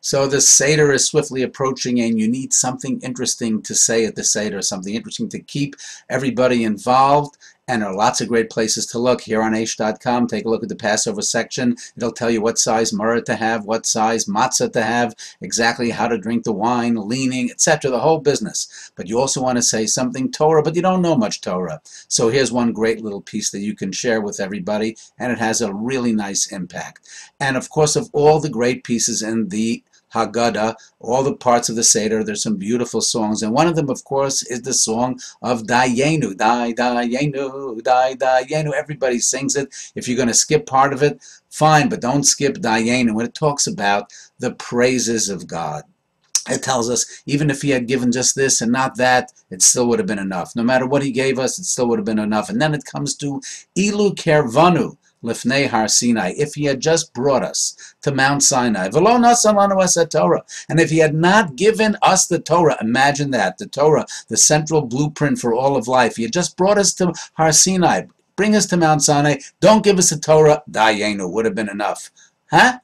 So the Seder is swiftly approaching, and you need something interesting to say at the Seder, something interesting to keep everybody involved. And there are lots of great places to look. Here on Aish.com, take a look at the Passover section. It'll tell you what size maror to have, what size matzah to have, exactly how to drink the wine, leaning, etc., the whole business. But you also want to say something Torah, but you don't know much Torah. So here's one great little piece that you can share with everybody, and it has a really nice impact. And of course, of all the great pieces in the Haggadah, all the parts of the Seder, there's some beautiful songs, and one of them, of course, is the song of Dayenu. Dayenu, Dayenu. Everybody sings it. If you're going to skip part of it, fine, but don't skip Dayenu when it talks about the praises of God. It tells us even if he had given just this and not that, it still would have been enough. No matter what he gave us, it still would have been enough. And then it comes to Ilu Kervanu Lifnei Har Sinai, if he had just brought us to Mount Sinai, V'lo nasan lanu es Torah, and if he had not given us the Torah, imagine that, the Torah, the central blueprint for all of life, he had just brought us to Har Sinai, bring us to Mount Sinai, don't give us the Torah, Dayenu, would have been enough. Huh?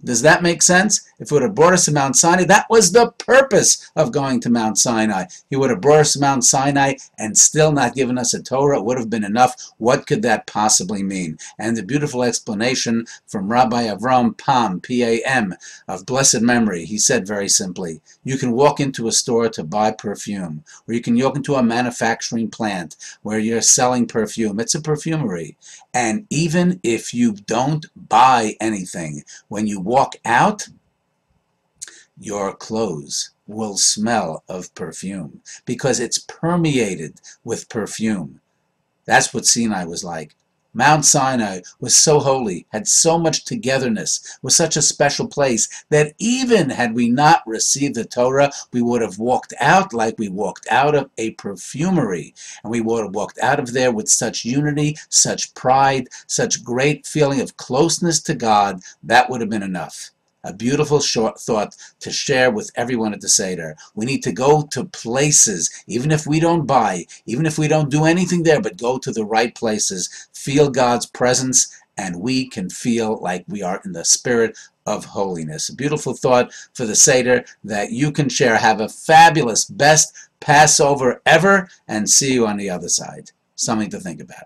Does that make sense? If it would have brought us to Mount Sinai, that was the purpose of going to Mount Sinai. He would have brought us to Mount Sinai and still not given us a Torah. It would have been enough. What could that possibly mean? And the beautiful explanation from Rabbi Avram Pam, P-A-M, of blessed memory, he said very simply, you can walk into a store to buy perfume, or you can walk into a manufacturing plant where you're selling perfume. It's a perfumery. And even if you don't buy anything, when you walk out, your clothes will smell of perfume because it's permeated with perfume. That's what Sinai was like. Mount Sinai was so holy, had so much togetherness, was such a special place that even had we not received the Torah, we would have walked out like we walked out of a perfumery. And we would have walked out of there with such unity, such pride, such great feeling of closeness to God. That would have been enough. A beautiful short thought to share with everyone at the Seder. We need to go to places, even if we don't buy, even if we don't do anything there, but go to the right places, feel God's presence, and we can feel like we are in the spirit of holiness. A beautiful thought for the Seder that you can share. Have a fabulous, best Passover ever, and see you on the other side. Something to think about.